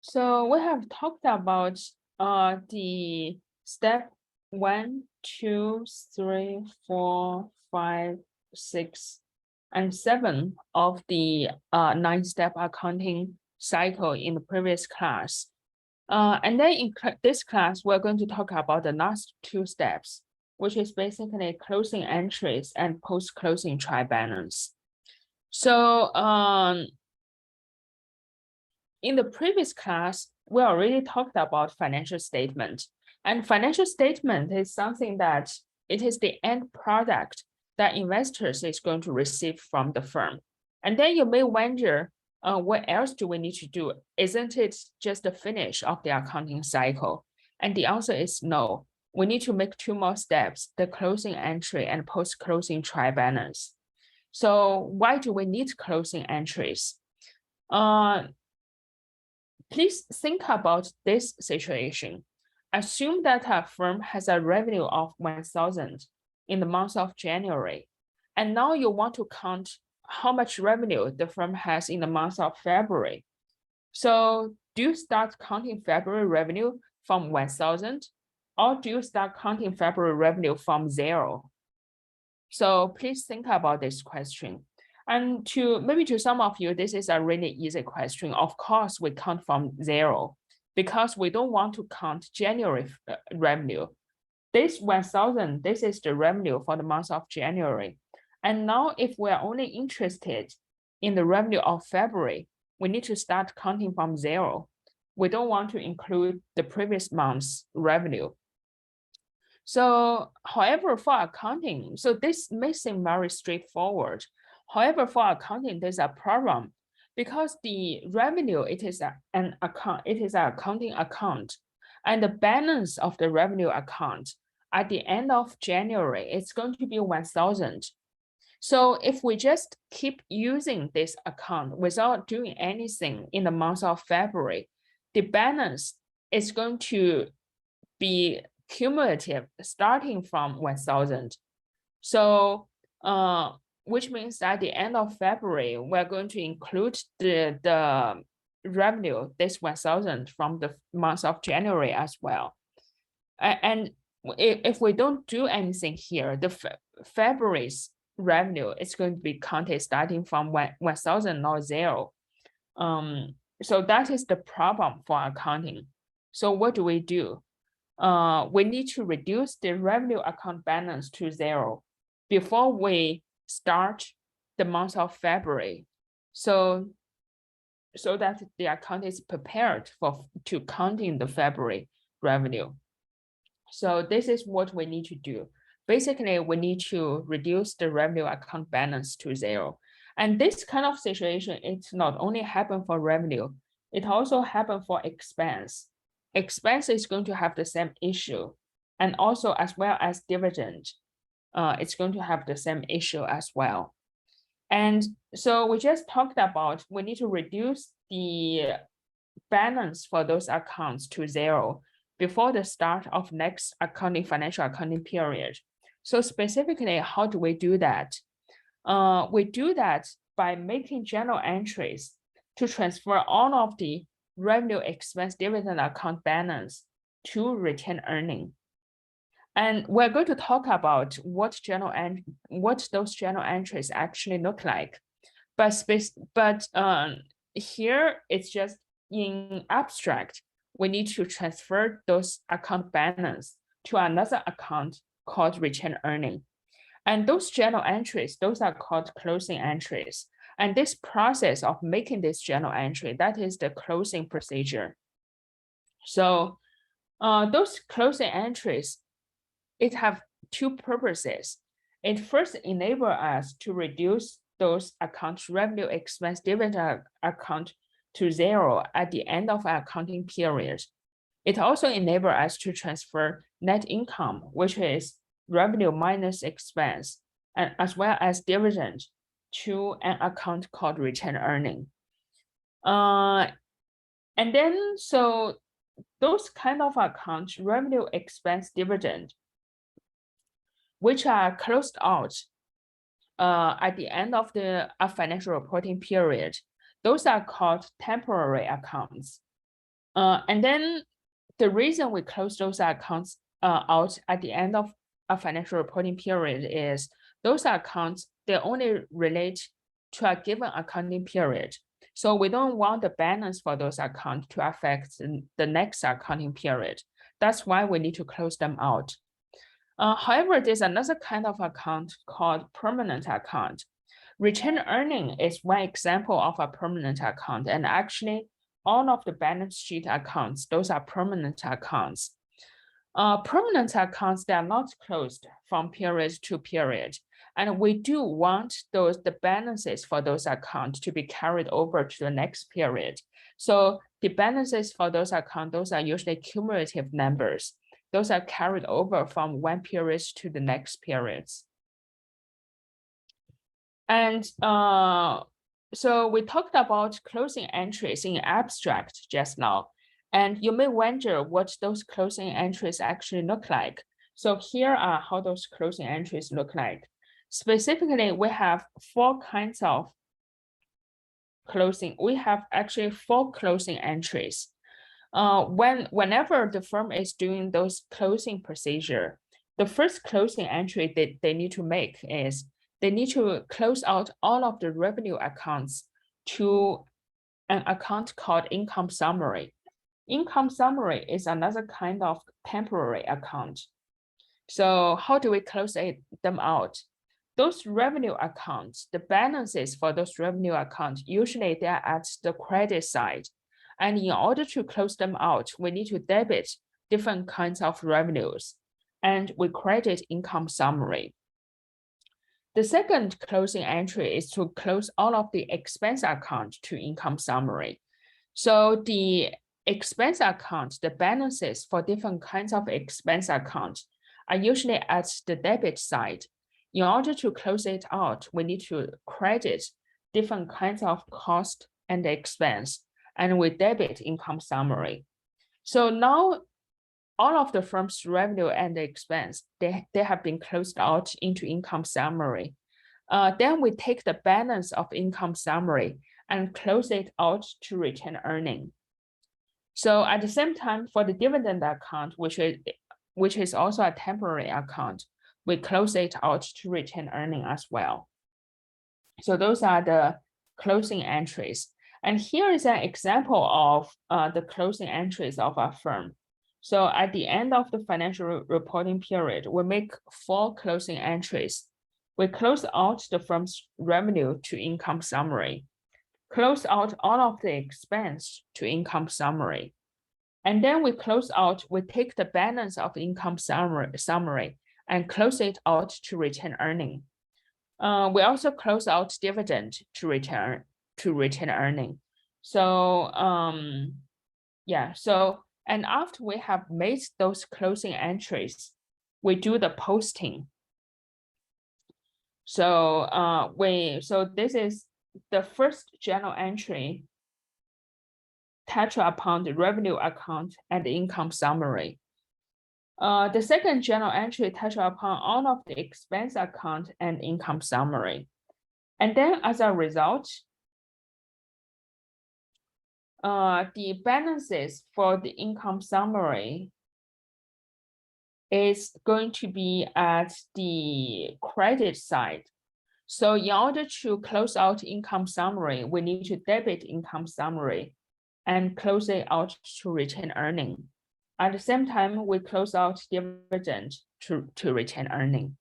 So we have talked about the step 1, 2, 3, 4, 5, 6, and 7 of the 9-step accounting cycle in the previous class. And then in this class, we're going to talk about the last 2 steps, which is basically closing entries and post-closing trial balance. So in the previous class, we already talked about financial statement. And financial statement is something that it is the end product that investors is going to receive from the firm. And then you may wonder, what else do we need to do? Isn't it just the finish of the accounting cycle? And the answer is no. We need to make 2 more steps, the closing entry and post-closing trial balance. So why do we need closing entries? Please think about this situation. Assume that a firm has a revenue of 1,000 in the month of January, and now you want to count how much revenue the firm has in the month of February. So do you start counting February revenue from 1,000, or do you start counting February revenue from 0? So please think about this question. And maybe to some of you, this is a really easy question. Of course, we count from 0 because we don't want to count January revenue. This 1,000, this is the revenue for the month of January. And now if we're only interested in the revenue of February, we need to start counting from 0. We don't want to include the previous month's revenue. So, however, for accounting, so this may seem very straightforward. However, for accounting, there's a problem because the revenue, it is an account, it is an accounting account, and the balance of the revenue account at the end of January, it's going to be 1,000. So if we just keep using this account without doing anything in the month of February, the balance is going to be cumulative starting from 1,000. So which means that at the end of February, we're going to include the revenue, this 1,000 from the month of January as well. And if we don't do anything here, the February's revenue is going to be counted starting from 1,000, not 0. So that is the problem for accounting. So what do? We need to reduce the revenue account balance to 0 before we start the month of February. So that the account is prepared to counting the February revenue. So this is what we need to do. Basically, we need to reduce the revenue account balance to 0. And this kind of situation, it's not only happen for revenue, it also happen for expense. Expense is going to have the same issue, and also as well as dividend, it's going to have the same issue as well. And so we just talked about we need to reduce the balance for those accounts to 0 before the start of next financial accounting period. So specifically, how do we do that? We do that by making journal entries to transfer all of the revenue, expense, dividend account balance to retained earning. And we're going to talk about what those journal entries actually look like. But here it's just in abstract. We need to transfer those account balance to another account called retained earning. And those journal entries, those are called closing entries. And this process of making this journal entry, that is the closing procedure. So those closing entries, it have 2 purposes. It first enables us to reduce those accounts revenue, expense, dividend account to 0 at the end of our accounting period. It also enables us to transfer net income, which is revenue minus expense, and as well as dividend to an account called retained earning. And then, so those kind of accounts, revenue, expense, dividend, which are closed out at the end of the financial reporting period, those are called temporary accounts. And then the reason we close those accounts out at the end of a financial reporting period is those accounts, they only relate to a given accounting period. So we don't want the balance for those accounts to affect the next accounting period. That's why we need to close them out. However, there's another kind of account called permanent account. Retained earning is one example of a permanent account, and actually all of the balance sheet accounts, those are permanent accounts. Permanent accounts, they are not closed from period to period. And we do want the balances for those accounts to be carried over to the next period. So the balances for those accounts, those are usually cumulative numbers. Those are carried over from one period to the next periods. And so we talked about closing entries in abstract just now. And you may wonder what those closing entries actually look like. So here are how those closing entries look like. Specifically, we have four kinds of closing. We have actually four closing entries. Whenever the firm is doing those closing procedure, the first closing entry that they need to make is they need to close out all of the revenue accounts to an account called income summary. Income summary is another kind of temporary account. So how do we close them out? Those revenue accounts, the balances for those revenue accounts, usually they are at the credit side. And in order to close them out, we need to debit different kinds of revenues, and we credit income summary. The second closing entry is to close all of the expense account to income summary. So the expense account, the balances for different kinds of expense account are usually at the debit side. In order to close it out, we need to credit different kinds of cost and expense, and we debit income summary. So now all of the firm's revenue and expense, they have been closed out into income summary. Then we take the balance of income summary and close it out to retained earning. So at the same time, for the dividend account, which is also a temporary account, we close it out to retained earning as well. So those are the closing entries. And here is an example of the closing entries of our firm. So at the end of the financial reporting period, we make 4 closing entries. We close out the firm's revenue to income summary, close out all of the expense to income summary. And then we take the balance of income summary and close it out to retained earning. We also close out dividend to retained earning. So and after we have made those closing entries, we do the posting. So this is the first journal entry touch upon the revenue account and the income summary. The second journal entry touch upon all of the expense account and income summary. And then as a result, the balances for the income summary is going to be at the credit side. So in order to close out income summary, we need to debit income summary and close it out to retained earning. At the same time, we close out dividend to retained earning.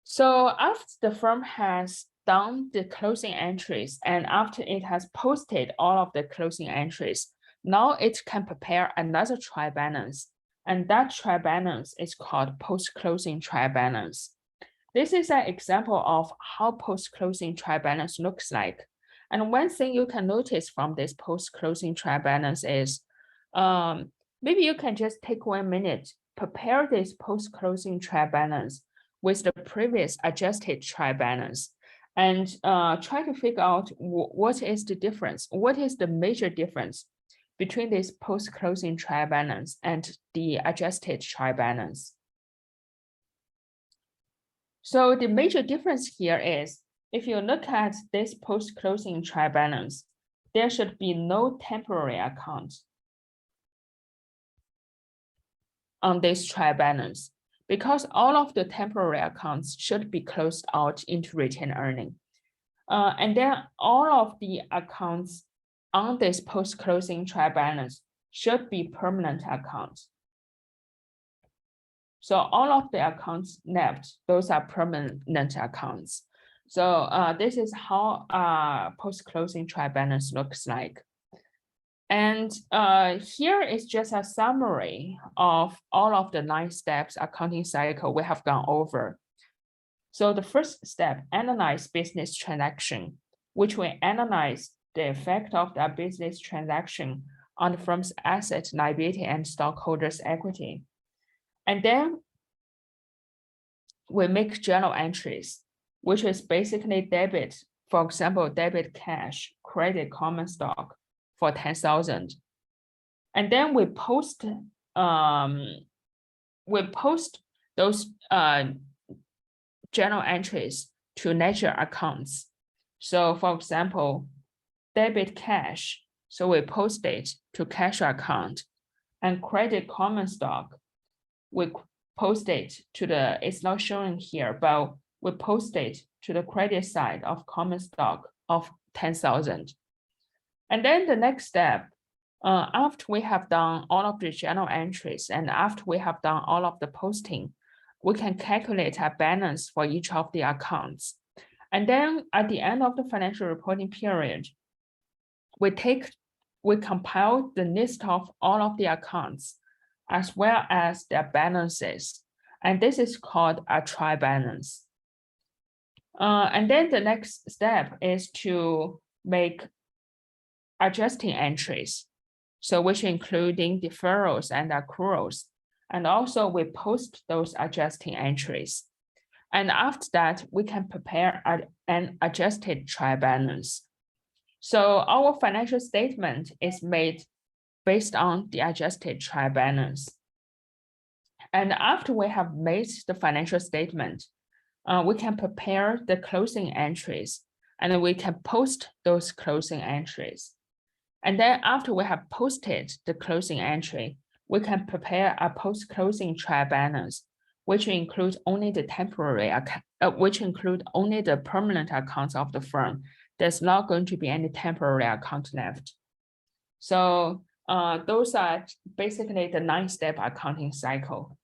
So after the firm has done the closing entries and after it has posted all of the closing entries, now it can prepare another trial balance. And that trial balance is called post-closing trial balance. This is an example of how post-closing trial balance looks like. And one thing you can notice from this post-closing trial balance is maybe you can just take 1 minute, prepare this post-closing trial balance with the previous adjusted trial balance, and try to figure out what is the difference, what is the major difference between this post-closing trial balance and the adjusted trial balance. So the major difference here is, if you look at this post-closing trial balance, there should be no temporary accounts on this trial balance, because all of the temporary accounts should be closed out into retained earning. And then all of the accounts on this post-closing trial balance should be permanent accounts. So all of the accounts left, those are permanent accounts. So this is how post-closing trial balance looks like. And here is just a summary of all of the 9 steps accounting cycle we have gone over. So the first step, analyze business transaction, which will analyze the effect of that business transaction on the firm's asset, liability, and stockholders' equity. And then we make journal entries, which is basically debit, for example, debit cash, credit common stock for 10,000. And then we post those journal entries to ledger accounts. So for example, debit cash, so we post it to cash account, and credit common stock, we post it to the, it's not showing here, but we post it to the credit side of common stock of 10,000. And then the next step, after we have done all of the journal entries and after we have done all of the posting, we can calculate a balance for each of the accounts. And then at the end of the financial reporting period, we compile the list of all of the accounts as well as their balances. And this is called a trial balance. And then the next step is to make adjusting entries, so which including deferrals and accruals. And also we post those adjusting entries. And after that, we can prepare an adjusted trial balance. So our financial statement is made based on the adjusted trial balance. And after we have made the financial statement, we can prepare the closing entries and we can post those closing entries. And then after we have posted the closing entry, we can prepare a post-closing trial balance, which includes only the temporary which include only the permanent accounts of the firm. There's not going to be any temporary account left. So those are basically the 9-step accounting cycle.